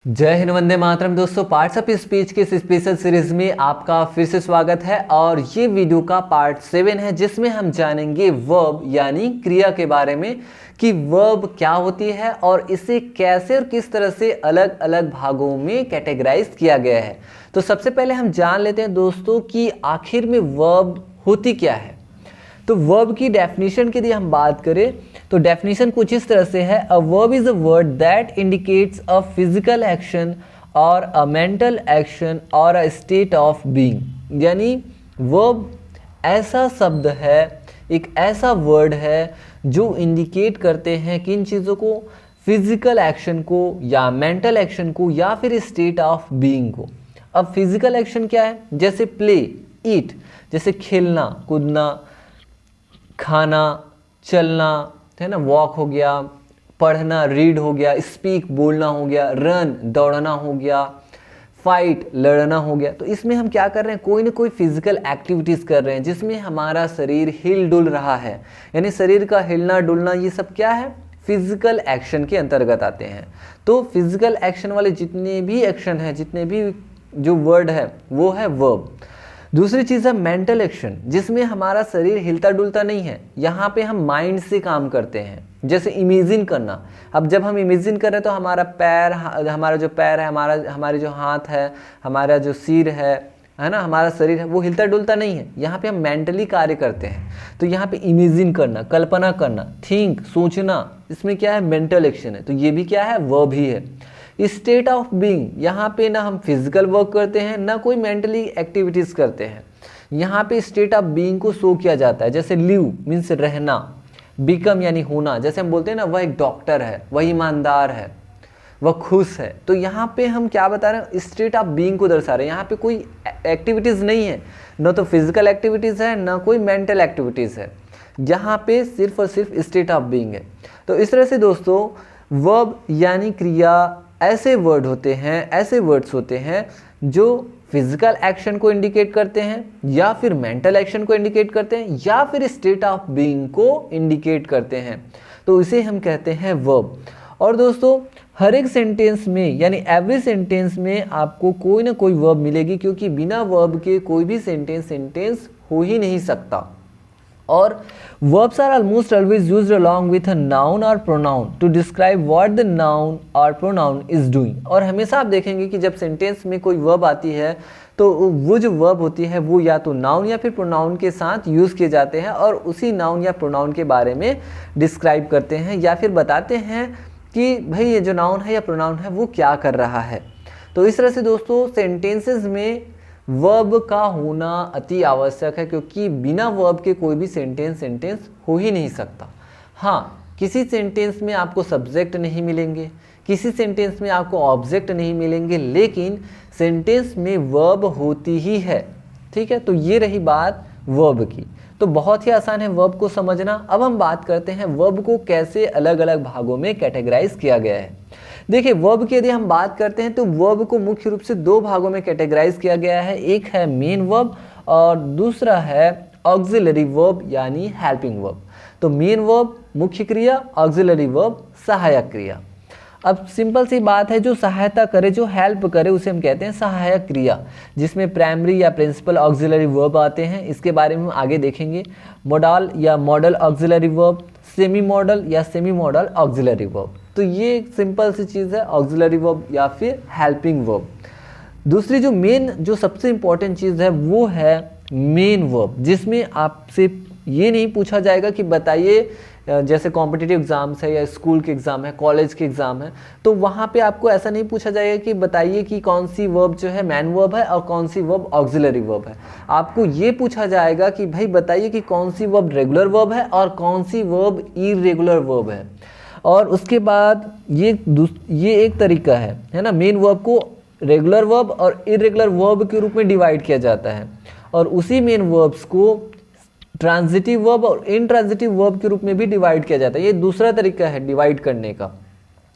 जय हिंद, वंदे मातरम। दोस्तों, parts of speech के इस स्पेशल सीरीज में आपका फिर से स्वागत है और ये वीडियो का पार्ट 7 है जिसमें हम जानेंगे वर्ब यानी क्रिया के बारे में कि वर्ब क्या होती है और इसे कैसे और किस तरह से अलग अलग भागों में कैटेगराइज किया गया है। तो सबसे पहले हम जान लेते हैं दोस्तों कि आखिर में वर्ब होती क्या है। तो वर्ब की डेफिनेशन की यदि हम बात करें तो डेफिनेशन कुछ इस तरह से है, a verb is a word that indicates a physical action और अ मेंटल एक्शन और अ स्टेट ऑफ बीइंग। यानी वर्ब ऐसा शब्द है, एक ऐसा वर्ड है जो इंडिकेट करते हैं किन चीज़ों को, फिजिकल एक्शन को या मेंटल एक्शन को या फिर स्टेट ऑफ बीइंग को। अब फिजिकल एक्शन क्या है? जैसे प्ले, ईट, जैसे खेलना, कूदना, खाना, चलना, है ना, वॉक हो गया, पढ़ना, रीड हो गया, स्पीक, बोलना हो गया, रन, दौड़ना हो गया, फाइट, लड़ना हो गया। तो इसमें हम क्या कर रहे हैं, कोई ना कोई फिजिकल एक्टिविटीज़ कर रहे हैं जिसमें हमारा शरीर हिल डुल रहा है। यानी शरीर का हिलना डुलना ये सब क्या है, फिजिकल एक्शन के अंतर्गत आते हैं। तो फिजिकल एक्शन वाले जितने भी एक्शन हैं, जितने भी जो वर्ड है वो है वर्ब। दूसरी चीज़ है मेंटल एक्शन, जिसमें हमारा शरीर हिलता डुलता नहीं है, यहाँ पे हम माइंड से काम करते हैं। जैसे इमेजिन करना, अब जब हम इमेजिन कर रहे हैं तो हमारा पैर, हमारा जो पैर है, हमारे जो हाथ है, हमारा जो सिर है ना, हमारा शरीर है, वो हिलता डुलता नहीं है। यहाँ पे हम मेंटली कार्य करते हैं। तो यहाँ पे इमेजिन करना, कल्पना करना, थिंक, सोचना, इसमें क्या है, मेंटल एक्शन है। तो ये भी क्या है, वर्ब ही है। स्टेट ऑफ बीइंग, यहाँ पे ना हम फिजिकल वर्क करते हैं ना कोई मेंटली एक्टिविटीज करते हैं। यहाँ पे स्टेट ऑफ बीइंग को शो किया जाता है। जैसे लिव मीन्स रहना, बिकम यानी होना। जैसे हम बोलते हैं ना, वह एक डॉक्टर है, वह ईमानदार है, वह खुश है। तो यहाँ पे हम क्या बता रहे हैं, स्टेट ऑफ बीइंग को दर्शा रहे हैं। यहाँ पे कोई एक्टिविटीज नहीं है, न तो फिजिकल एक्टिविटीज है ना कोई मेंटल एक्टिविटीज है। यहाँ पे सिर्फ और सिर्फ स्टेट ऑफ बीइंग है। तो इस तरह से दोस्तों वर्ब यानी क्रिया ऐसे वर्ड होते हैं, ऐसे वर्ड्स होते हैं जो फिजिकल एक्शन को इंडिकेट करते हैं या फिर मेंटल एक्शन को इंडिकेट करते हैं या फिर स्टेट ऑफ बीइंग को इंडिकेट करते हैं। तो इसे हम कहते हैं वर्ब। और दोस्तों हर एक सेंटेंस में यानी एवरी सेंटेंस में आपको कोई ना कोई वर्ब मिलेगी, क्योंकि बिना वर्ब के कोई भी सेंटेंस हो ही नहीं सकता। और verbs are almost always used along with a noun or pronoun to describe what the noun or pronoun is doing। और हमेशा आप देखेंगे कि जब सेंटेंस में कोई वर्ब आती है तो वो जो वर्ब होती है वो या तो नाउन या फिर प्रोनाउन के साथ यूज़ किए जाते हैं और उसी नाउन या प्रोनाउन के बारे में डिस्क्राइब करते हैं या फिर बताते हैं कि भाई ये जो नाउन है या प्रोनाउन है वो क्या कर रहा है। तो इस तरह से दोस्तों सेंटेंसेस में वर्ब का होना अति आवश्यक है, क्योंकि बिना वर्ब के कोई भी सेंटेंस हो ही नहीं सकता। हाँ, किसी सेंटेंस में आपको सब्जेक्ट नहीं मिलेंगे, किसी सेंटेंस में आपको ऑब्जेक्ट नहीं मिलेंगे, लेकिन सेंटेंस में वर्ब होती ही है। ठीक है, तो ये रही बात वर्ब की। तो बहुत ही आसान है वर्ब को समझना। अब हम बात करते हैं वर्ब को कैसे अलग अलग भागों में कैटेगराइज किया गया है। देखिए, वर्ब की यदि हम बात करते हैं तो वर्ब को मुख्य रूप से दो भागों में कैटेगराइज किया गया है। एक है मेन वर्ब और दूसरा है ऑक्सिलरी वर्ब यानी हेल्पिंग वर्ब। तो मेन वर्ब मुख्य क्रिया, ऑक्सिलरी वर्ब सहायक क्रिया। अब सिंपल सी बात है, जो सहायता करे, जो हेल्प करे, उसे हम कहते हैं सहायक क्रिया, जिसमें प्राइमरी या प्रिंसिपल ऑक्सिलरी वर्ब आते हैं। इसके बारे में हम आगे देखेंगे। मॉडल या model auxiliary verb, semi model या सेमी मॉडल ऑक्सिलरी वर्ब। तो ये एक सिंपल सी चीज़ है, ऑक्सिलरी वर्ब या फिर हेल्पिंग वर्ब। दूसरी जो मेन, जो सबसे इंपॉर्टेंट चीज़ है वो है मेन वर्ब, जिसमें आपसे ये नहीं पूछा जाएगा कि बताइए, जैसे कॉम्पिटिटिव एग्जाम्स है या स्कूल के एग्ज़ाम है, कॉलेज के एग्ज़ाम है, तो वहाँ पे आपको ऐसा नहीं पूछा जाएगा कि बताइए कि कौन सी वर्ब जो है मैन वर्ब है और कौन सी वर्ब ऑक्सिलरी वर्ब है। आपको ये पूछा जाएगा कि भाई बताइए कि कौन सी वर्ब रेगुलर वर्ब है और कौन सी वर्ब इरेगुलर वर्ब है। और उसके बाद ये एक तरीका है ना, मेन वर्ब को रेगुलर वर्ब और इरेगुलर वर्ब के रूप में डिवाइड किया जाता है और उसी मेन वर्ब्स को ट्रांजिटिव वर्ब और इनट्रांजिटिव वर्ब के रूप में भी डिवाइड किया जाता है। ये दूसरा तरीका है डिवाइड करने का,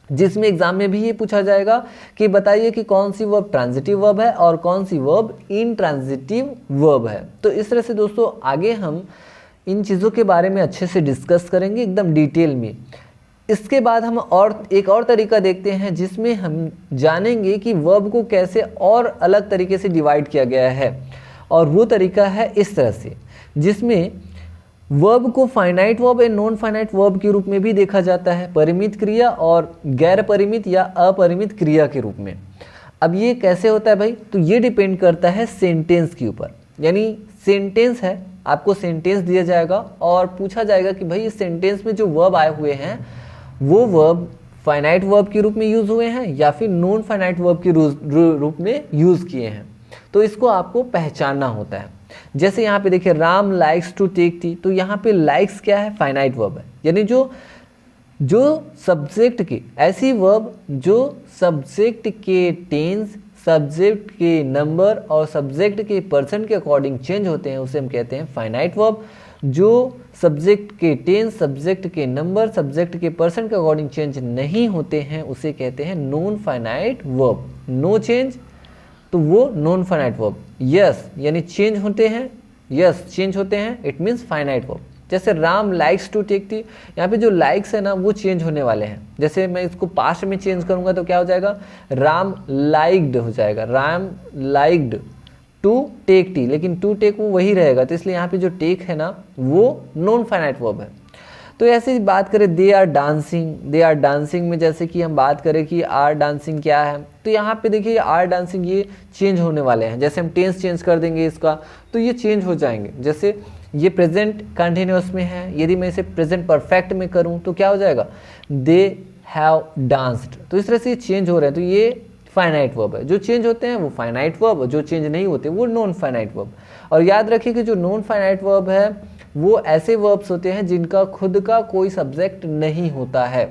जिसमें एग्जाम में भी ये पूछा जाएगा कि बताइए कि कौन सी वर्ब ट्रांजिटिव वर्ब है और कौन सी वर्ब इनट्रांजिटिव वर्ब है। तो इस तरह से दोस्तों आगे हम इन चीज़ों के बारे में अच्छे से डिस्कस करेंगे एकदम डिटेल में। इसके बाद हम एक और तरीका देखते हैं जिसमें हम जानेंगे कि वर्ब को कैसे और अलग तरीके से डिवाइड किया गया है, और वो तरीका है इस तरह से, जिसमें वर्ब को finite verb and non finite verb के रूप में भी देखा जाता है, परिमित क्रिया और गैर परिमित या अपरिमित क्रिया के रूप में। अब ये कैसे होता है भाई, तो ये डिपेंड करता है सेंटेंस के ऊपर। यानी सेंटेंस है, आपको सेंटेंस दिया जाएगा और पूछा जाएगा कि भाई इस सेंटेंस में जो वर्ब आए हुए हैं वो वर्ब फाइनाइट वर्ब के रूप में यूज हुए हैं या फिर नॉन फाइनाइट वर्ब के रूप में यूज किए हैं, तो इसको आपको पहचानना होता है। जैसे यहाँ पे देखिए Ram likes to take tea, तो यहाँ पे लाइक्स क्या है, फाइनाइट वर्ब है। यानी जो सब्जेक्ट के, ऐसी वर्ब जो सब्जेक्ट के टेंस, सब्जेक्ट के नंबर और सब्जेक्ट के पर्सन के अकॉर्डिंग चेंज होते हैं, उसे हम कहते हैं फाइनाइट वर्ब। जो सब्जेक्ट के टेंस, सब्जेक्ट के नंबर, सब्जेक्ट के पर्सन के अकॉर्डिंग चेंज नहीं होते हैं, उसे कहते हैं non finite verb. No change, तो वो नॉन फाइनाइट वर्ब। यस यानी चेंज होते हैं, यस चेंज होते हैं, इट मीन्स फाइनाइट वर्ब। जैसे Ram likes to take tea, यहाँ पे जो लाइक्स है ना वो चेंज होने वाले हैं। जैसे मैं इसको पास्ट में चेंज करूंगा तो क्या हो जाएगा, राम लाइक्ड हो जाएगा, Ram liked to take tea, लेकिन टू टेक वो वही रहेगा, तो इसलिए यहाँ पे जो टेक है ना वो नॉन फाइनाइट वर्ब है। तो ऐसे ही बात करें they are dancing, they are dancing में जैसे कि हम बात करें कि आर डांसिंग क्या है, तो यहाँ पे देखिए आर डांसिंग ये चेंज होने वाले हैं। जैसे हम टेंस चेंज कर देंगे इसका तो ये चेंज हो जाएंगे। जैसे ये प्रेजेंट कंटिन्यूअस में है, यदि मैं इसे प्रेजेंट परफेक्ट में करूँ तो क्या हो जाएगा, दे हैव डांस्ड। तो इस तरह से चेंज हो रहे हैं, तो ये फाइनाइट वर्ब है। जो चेंज होते हैं वो फाइनाइट वर्ब, जो चेंज नहीं होते वो नॉन फाइनाइट वर्ब। और याद रखिए कि जो नॉन फाइनाइट वर्ब है वो ऐसे वर्ब्स होते हैं जिनका खुद का कोई सब्जेक्ट नहीं होता है।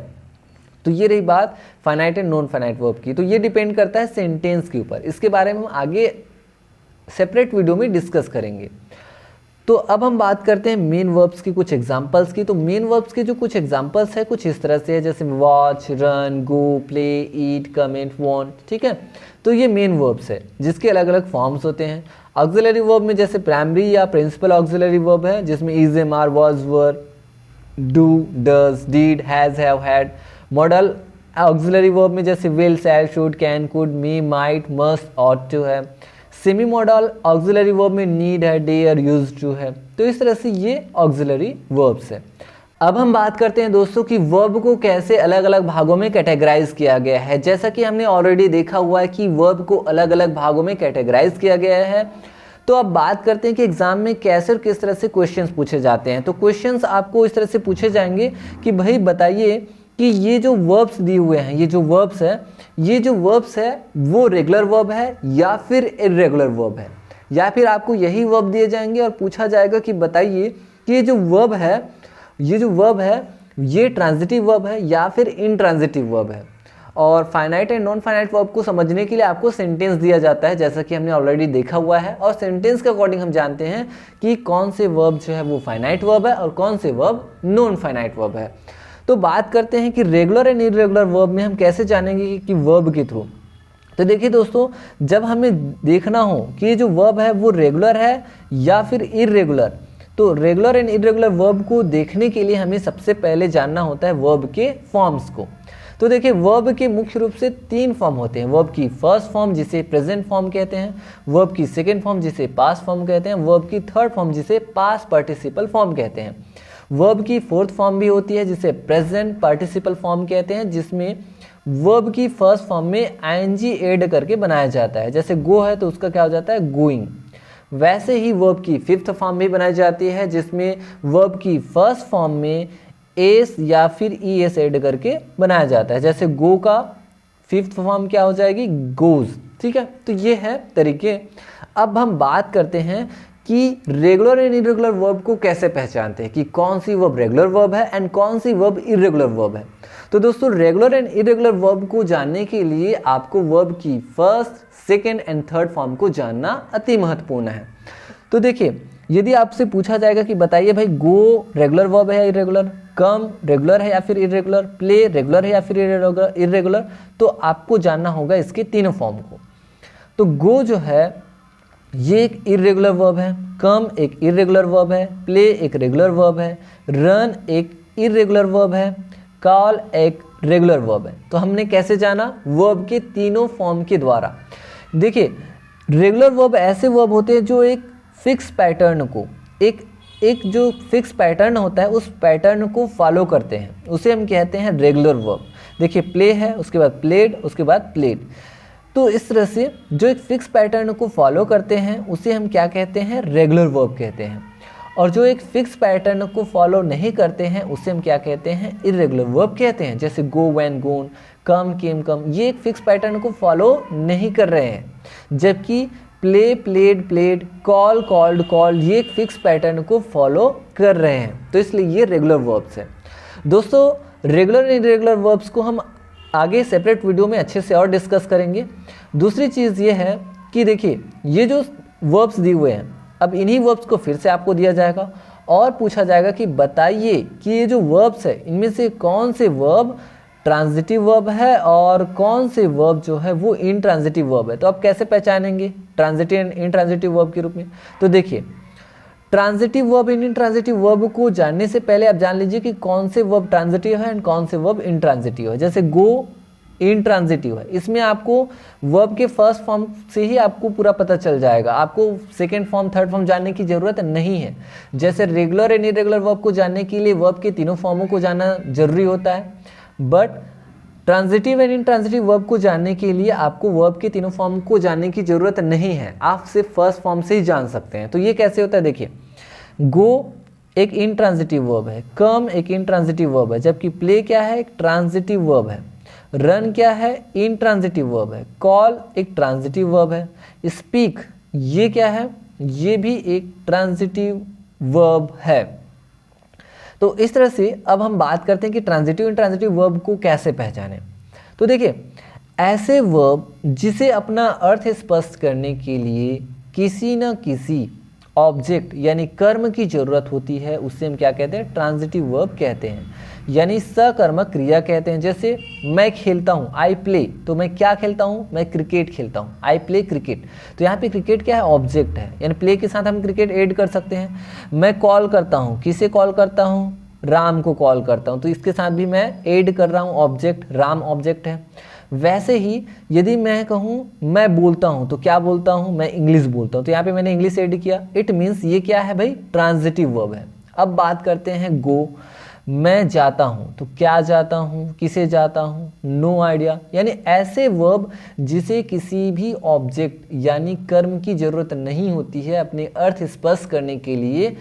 तो ये रही बात finite and non finite verb की। तो ये डिपेंड करता है सेंटेंस के ऊपर। इसके बारे में हम आगे सेपरेट वीडियो में डिस्कस करेंगे। तो अब हम बात करते हैं मेन वर्ब्स की कुछ एग्जांपल्स की। तो मेन वर्ब्स के जो कुछ एग्जांपल्स है कुछ इस तरह से है, जैसे वॉच, रन, गो, प्ले, ईट, कमेंट, वांट। ठीक है, तो ये मेन वर्ब्स है जिसके अलग अलग फॉर्म्स होते हैं। ऑक्सिलरी वर्ब में जैसे प्राइमरी या प्रिंसिपल ऑक्सिलरी वर्ब है, जिसमें is, am, are, was, were, do, does, did, has, have, had. Modal auxiliary verb में जैसे will, shall, should, can, could, may, might, must, ought to है। सेमी मॉडल ऑक्सिलरी वर्ब में need है, dare, used to है। तो इस तरह से ये ऑक्सिलरी वर्ब्स है। अब हम बात करते हैं दोस्तों कि वर्ब को कैसे अलग अलग भागों में कैटेगराइज किया गया है। जैसा कि हमने ऑलरेडी देखा हुआ है कि वर्ब को अलग अलग भागों में कैटेगराइज किया गया है। तो अब बात करते हैं कि एग्जाम में कैसे और किस तरह से क्वेश्चंस पूछे जाते हैं। तो क्वेश्चंस आपको इस तरह से पूछे जाएंगे कि भाई बताइए कि ये जो वर्ब्स दिए हुए हैं, ये जो वर्ब्स है वो रेगुलर वर्ब है या फिर इर्रेगुलर वर्ब है, या फिर आपको यही वर्ब दिए जाएंगे और पूछा जाएगा कि बताइए कि ये जो वर्ब है ये ट्रांजिटिव वर्ब है या फिर इनट्रांजिटिव वर्ब है। और finite and non finite verb को समझने के लिए आपको सेंटेंस दिया जाता है, जैसा कि हमने ऑलरेडी देखा हुआ है। और सेंटेंस के अकॉर्डिंग हम जानते हैं कि कौन से वर्ब जो है वो फाइनाइट वर्ब है और कौन से वर्ब नॉन फाइनाइट वर्ब है। तो बात करते हैं कि रेगुलर एंड इर्रेगुलर वर्ब में हम कैसे जानेंगे कि वर्ब के थ्रू। तो देखिए दोस्तों, जब हमें देखना हो कि ये जो वर्ब है वो रेगुलर है या फिर इर्रेगुलर, तो रेगुलर एंड इर्रेगुलर वर्ब को देखने के लिए हमें सबसे पहले जानना होता है वर्ब के फॉर्म्स को। तो देखिए वर्ब के मुख्य रूप से 3 फॉर्म होते हैं। वर्ब की फर्स्ट फॉर्म जिसे प्रेजेंट फॉर्म कहते हैं, वर्ब की सेकेंड फॉर्म जिसे पास्ट फॉर्म कहते हैं, वर्ब की थर्ड फॉर्म जिसे पास्ट पार्टिसिपल फॉर्म कहते हैं। वर्ब की फोर्थ फॉर्म भी होती है जिसे प्रेजेंट पार्टिसिपल फॉर्म कहते हैं, जिसमें वर्ब की फर्स्ट फॉर्म में आईएनजी ऐड करके बनाया जाता है। जैसे गो है तो उसका क्या हो जाता है, गोइंग। वैसे ही वर्ब की फिफ्थ फॉर्म भी बनाई जाती है, जिसमें वर्ब की फर्स्ट फॉर्म में एस या फिर ई एस ऐड करके बनाया जाता है। जैसे गो का फिफ्थ फॉर्म क्या हो जाएगी, गोज। ठीक है, तो ये है तरीके। अब हम बात करते हैं कि रेगुलर एंड इरेगुलर वर्ब को कैसे पहचानते हैं, कि कौन सी वर्ब रेगुलर वर्ब है एंड कौन सी वर्ब इरेगुलर वर्ब है। तो दोस्तों रेगुलर एंड इरेगुलर वर्ब को जानने के लिए आपको वर्ब की first, second and third form को जानना अति महत्वपूर्ण है। तो देखिए, यदि आपसे पूछा जाएगा कि बताइए भाई गो रेगुलर वर्ब है या इरेगुलर, कम रेगुलर है या फिर इरेगुलर, प्ले रेगुलर है या फिर इरेगुलर, तो आपको जानना होगा इसके तीनों फॉर्म को। तो गो जो है ये एक इरेगुलर वर्ब है, कम एक इरेगुलर वर्ब है, प्ले एक रेगुलर वर्ब है, रन एक इरेगुलर वर्ब है, कॉल एक रेगुलर वर्ब है। तो हमने कैसे जाना? वर्ब के तीनों फॉर्म के द्वारा। देखिए, रेगुलर वर्ब ऐसे वर्ब होते हैं जो एक फिक्स पैटर्न को, एक जो फिक्स पैटर्न होता है उस पैटर्न को फॉलो करते हैं, उसे हम कहते हैं रेगुलर वर्ब। देखिए, प्ले है, उसके बाद प्लेड, उसके बाद प्लेड। तो इस तरह से जो एक फिक्स पैटर्न को फॉलो करते हैं उसे हम क्या कहते हैं? रेगुलर वर्ब कहते हैं। और जो एक फिक्स पैटर्न को फॉलो नहीं करते हैं उसे हम क्या कहते हैं? इर्रेगुलर वर्ब कहते हैं। जैसे गो, वैन, गोन, कम, केम, कम, ये एक फिक्स पैटर्न को फॉलो नहीं कर रहे हैं। जबकि play, played, played, call, called, called, ये एक फिक्स पैटर्न को फॉलो कर रहे हैं। तो इसलिए ये रेगुलर वर्ब्स हैं। दोस्तों, रेगुलर इर्रेगुलर वर्ब्स को हम आगे सेपरेट वीडियो में अच्छे से और डिस्कस करेंगे। दूसरी चीज़ ये है कि देखिए, ये जो वर्ब्स दिए हुए हैं, अब इन्हीं वर्ब्स को फिर से आपको दिया जाएगा और पूछा जाएगा कि बताइए कि ये जो वर्ब्स है इनमें से कौन से वर्ब ट्रांजिटिव वर्ब है और कौन से वर्ब जो है वो इनट्रांजिटिव वर्ब है। तो आप कैसे पहचानेंगे ट्रांजिटिव एंड इनट्रांजिटिव वर्ब के रूप में? तो देखिए, ट्रांजिटिव वर्ब इनट्रांजिटिव वर्ब को जानने से पहले आप जान लीजिए कि कौन से वर्ब ट्रांजिटिव है एंड कौन से वर्ब इनट्रांजिटिव है। जैसे गो इनट्रांजिटिव है, इसमें आपको वर्ब के फर्स्ट फॉर्म से ही आपको पूरा पता चल जाएगा, आपको सेकेंड फॉर्म थर्ड फॉर्म जानने की जरूरत नहीं है। जैसे रेगुलर एंड इरेगुलर वर्ब को जानने के लिए वर्ब के तीनों फॉर्मों को जानना जरूरी होता है, but transitive and intransitive verb को जानने के लिए आपको वर्ब के तीनों फॉर्म को जानने की जरूरत नहीं है, आप सिर्फ फर्स्ट फॉर्म से ही जान सकते हैं। तो ये कैसे होता है? देखिए, गो एक इनट्रांजिटिव वर्ब है, कम एक इनट्रांजिटिव वर्ब है, जबकि प्ले क्या है? एक ट्रांजिटिव वर्ब है। रन क्या है? इनट्रांजिटिव वर्ब है। कॉल एक ट्रांजिटिव वर्ब है। स्पीक ये क्या है? ये भी एक ट्रांजिटिव वर्ब है। तो इस तरह से अब हम बात करते हैं कि ट्रांजिटिव इनट्रांजिटिव वर्ब को कैसे पहचानें। तो देखिए, ऐसे वर्ब जिसे अपना अर्थ स्पष्ट करने के लिए किसी न किसी ऑब्जेक्ट यानी कर्म की जरूरत होती है उसे हम क्या कहते हैं? ट्रांजिटिव वर्ब कहते हैं, यानी सकर्मक क्रिया कहते हैं। जैसे मैं खेलता हूँ, आई प्ले, तो मैं क्या खेलता हूँ? मैं क्रिकेट खेलता हूँ, आई प्ले क्रिकेट। तो यहाँ पे क्रिकेट क्या है? ऑब्जेक्ट है, यानी प्ले के साथ हम क्रिकेट ऐड कर सकते हैं। मैं कॉल करता हूँ, किसे कॉल करता हूँ? राम को कॉल करता हूँ, तो इसके साथ भी मैं ऐड कर रहा हूँ ऑब्जेक्ट, राम ऑब्जेक्ट है। वैसे ही यदि मैं कहूँ मैं बोलता हूँ, तो क्या बोलता हूँ? मैं इंग्लिश बोलता हूँ, तो यहाँ पे मैंने इंग्लिश ऐड किया। इट मीन्स ये क्या है भाई? ट्रांजिटिव वर्ब है। अब बात करते हैं गो, मैं जाता हूँ, तो क्या जाता हूँ? किसे जाता हूँ? No idea. यानी ऐसे वर्ब जिसे किसी भी ऑब्जेक्ट यानी कर्म की जरूरत नहीं होती है अपने अर्थ स्पष्ट करने के लिए,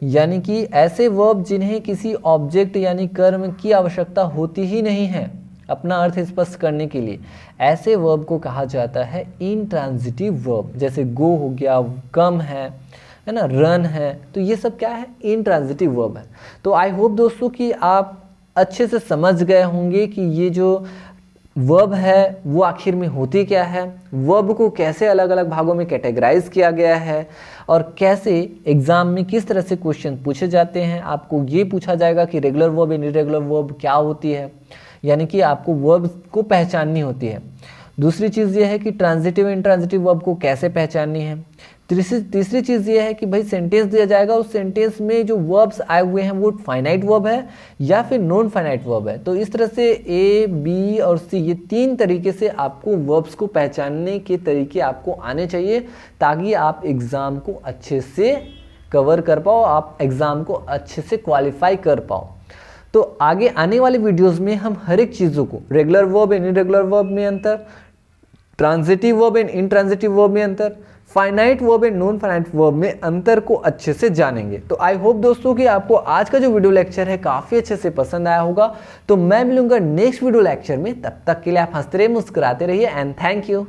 यानी कि ऐसे वर्ब जिन्हें किसी ऑब्जेक्ट यानी कर्म की आवश्यकता होती ही नहीं है अपना अर्थ स्पष्ट करने के लिए, ऐसे वर्ब को कहा जाता है इनट्रांजिटिव वर्ब। जैसे गो हो गया, कम है ना, रन है, तो ये सब क्या है? इनट्रांजिटिव वर्ब है। तो आई होप दोस्तों कि आप अच्छे से समझ गए होंगे कि ये जो वर्ब है वो आखिर में होती क्या है, वर्ब को कैसे अलग अलग भागों में कैटेगराइज किया गया है और कैसे एग्जाम में किस तरह से क्वेश्चन पूछे जाते हैं। आपको ये पूछा जाएगा कि regular verb and irregular verb क्या होती है, यानी कि आपको वर्ब को पहचाननी होती है। दूसरी चीज़ ये है कि ट्रांजिटिव इनट्रांजिटिव वर्ब को कैसे पहचाननी है। तीसरी चीज़ ये है कि भाई सेंटेंस दिया जाएगा, उस सेंटेंस में जो वर्ब्स आए हुए हैं वो फाइनाइट वर्ब है या फिर नॉन फाइनाइट वर्ब है। तो इस तरह से ए, बी और सी, ये तीन तरीके से आपको वर्ब्स को पहचानने के तरीके आपको आने चाहिए ताकि आप एग्ज़ाम को अच्छे से कवर कर पाओ, आप एग्ज़ाम को अच्छे से क्वालिफाई कर पाओ। तो आगे आने वाले वीडियोस में हम हर एक चीज़ों को, regular verb and irregular verb में अंतर, transitive verb and intransitive verb में अंतर, finite verb and non finite verb में अंतर को अच्छे से जानेंगे। तो आई होप दोस्तों कि आपको आज का जो वीडियो लेक्चर है काफ़ी अच्छे से पसंद आया होगा। तो मैं मिलूंगा नेक्स्ट वीडियो लेक्चर में, तब तक के लिए आप हंसते रहिए, मुस्कुराते रहिए एंड थैंक यू।